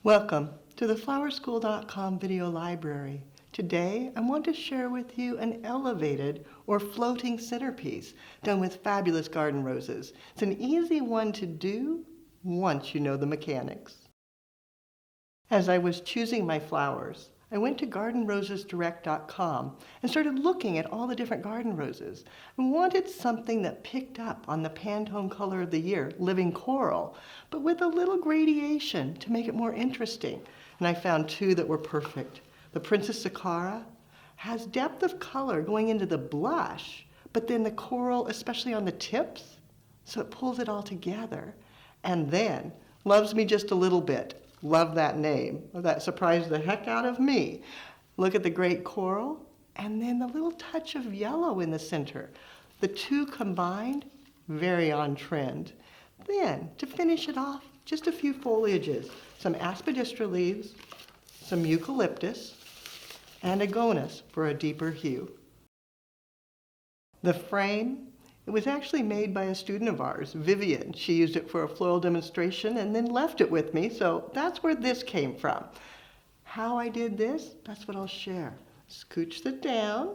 Welcome to the flowerschool.com video library. Today, I want to share with you an elevated or floating centerpiece done with fabulous garden roses. It's an easy one to do once you know the mechanics. As I was choosing my flowers, I went to gardenrosesdirect.com and started looking at all the different garden roses. I wanted something that picked up on the Pantone color of the year, living coral, but with a little gradation to make it more interesting. And I found two that were perfect. The Princess Sakara has depth of color going into the blush, but then the coral, especially on the tips, so it pulls it all together. And then, loves me just a little bit. Love that name. That surprised the heck out of me. Look at the great coral and then the little touch of yellow in the center. The two combined, very on trend. Then, to finish it off, just a few foliages. Some aspidistra leaves, some eucalyptus, and agonis for a deeper hue. The frame, it was actually made by a student of ours, Vivian. She used it for a floral demonstration and then left it with me, so that's where this came from. How I did this, that's what I'll share. Scooch it down,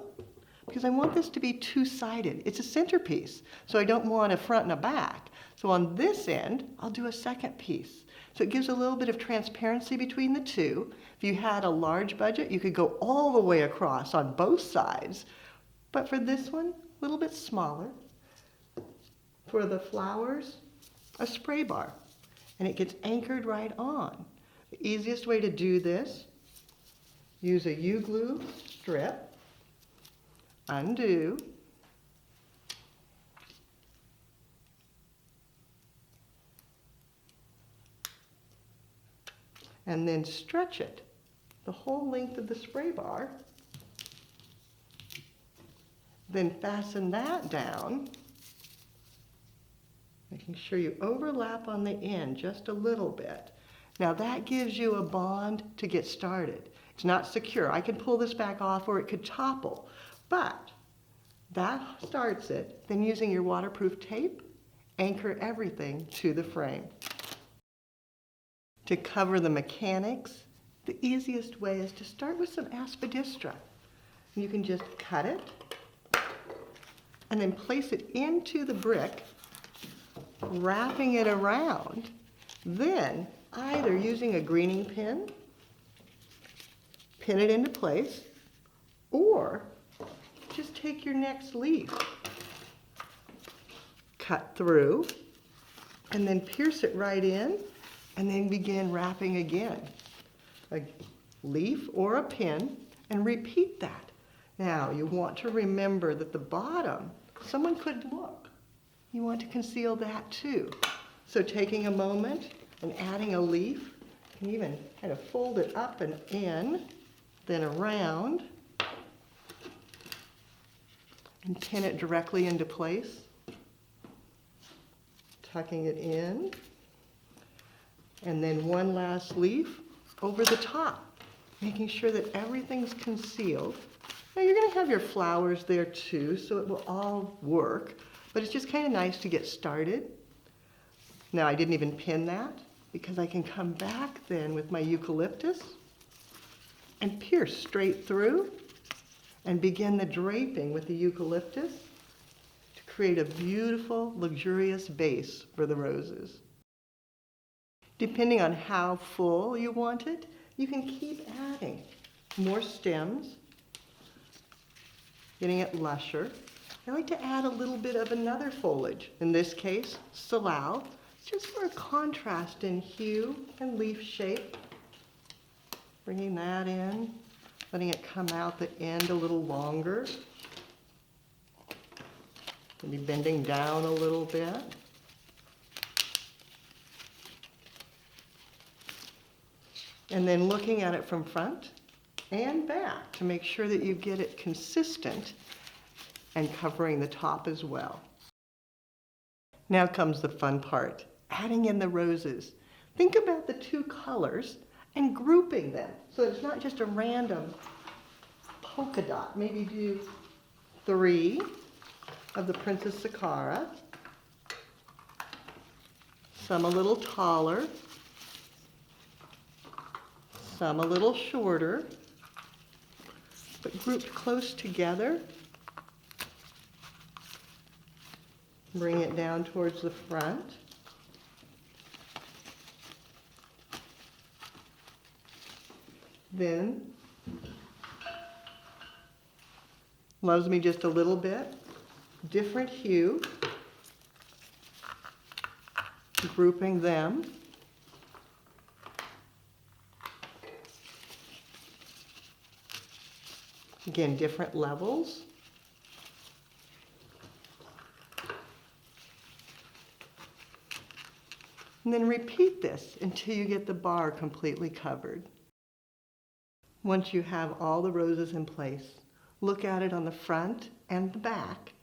because I want this to be two-sided. It's a centerpiece, so I don't want a front and a back. So on this end, I'll do a second piece. So it gives a little bit of transparency between the two. If you had a large budget, you could go all the way across on both sides. But for this one, a little bit smaller. For the flowers, a spray bar, and it gets anchored right on. The easiest way to do this, use a U-glue strip, undo, and then stretch it the whole length of the spray bar, then fasten that down, making sure you overlap on the end just a little bit. Now that gives you a bond to get started. It's not secure. I can pull this back off or it could topple, but that starts it. Then using your waterproof tape, anchor everything to the frame. To cover the mechanics, the easiest way is to start with some aspidistra. You can just cut it and then place it into the brick, wrapping it around, then either using a greening pin, pin it into place, or just take your next leaf, cut through, and then pierce it right in, and then begin wrapping again. A leaf or a pin, and repeat that. Now, you want to remember that the bottom, someone could look. You want to conceal that too. So taking a moment and adding a leaf, you can even kind of fold it up and in, then around, and pin it directly into place, tucking it in, and then one last leaf over the top, making sure that everything's concealed. Now you're going to have your flowers there too, so it will all work. But it's just kind of nice to get started. Now I didn't even pin that because I can come back then with my eucalyptus and pierce straight through and begin the draping with the eucalyptus to create a beautiful, luxurious base for the roses. Depending on how full you want it, you can keep adding more stems, getting it lusher. I like to add a little bit of another foliage, in this case, salal, just for a contrast in hue and leaf shape. Bringing that in, letting it come out the end a little longer. Maybe bending down a little bit. And then looking at it from front and back to make sure that you get it consistent and covering the top as well. Now comes the fun part, adding in the roses. Think about the two colors and grouping them so it's not just a random polka dot. Maybe do 3 of the Princess Sakara, some a little taller, some a little shorter, but grouped close together. Bring it down towards the front. Then, Loves Me Just a Little Bit, different hue, grouping them. Again, different levels. And then repeat this until you get the bar completely covered. Once you have all the roses in place, look at it on the front and the back.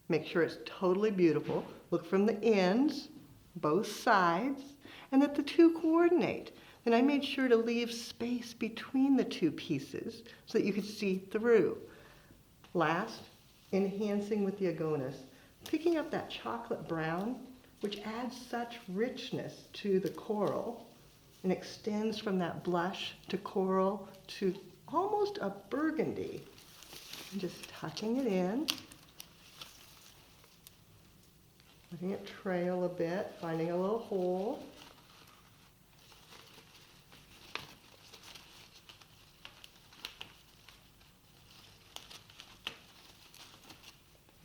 Make sure it's totally beautiful. Look from the ends, both sides, and that the two coordinate. Then I made sure to leave space between the two pieces so that you could see through. Last, enhancing with the agonis, picking up that chocolate brown, which adds such richness to the coral and extends from that blush to coral to almost a burgundy. And just tucking it in, letting it trail a bit, finding a little hole.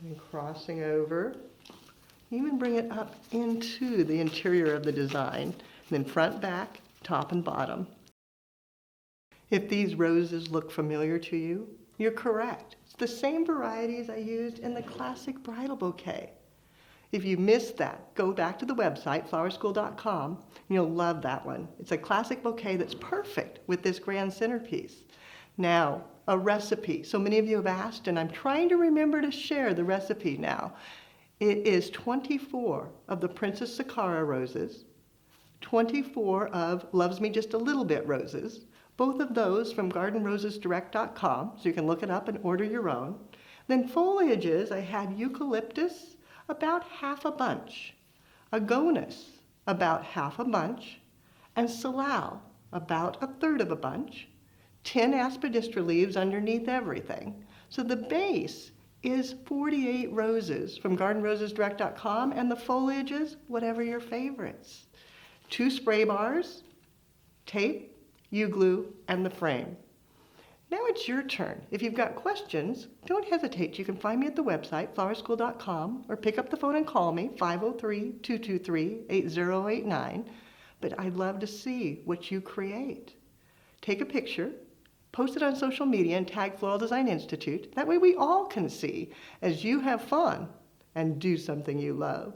And crossing over. Even bring it up into the interior of the design, then front, back, top, and bottom. If these roses look familiar to you, you're correct. It's the same varieties I used in the classic bridal bouquet. If you missed that, go back to the website, flowerschool.com, and you'll love that one. It's a classic bouquet that's perfect with this grand centerpiece. Now, a recipe. So many of you have asked, and I'm trying to remember to share the recipe now. It is 24 of the Princess Sakara roses, 24 of Loves Me Just a Little Bit roses, both of those from gardenrosesdirect.com, so you can look it up and order your own. Then foliages, I had eucalyptus, about half a bunch, agonis, about half a bunch, and salal, about a third of a bunch, 10 aspidistra leaves underneath everything. So the base is 48 roses from gardenrosesdirect.com, and the foliages, whatever your favorites. 2 spray bars, tape, U-glue, and the frame. Now it's your turn. If you've got questions, don't hesitate. You can find me at the website, flowerschool.com, or pick up the phone and call me, 503-223-8089. But I'd love to see what you create. Take a picture, post it on social media, and tag Floral Design Institute. That way we all can see as you have fun and do something you love.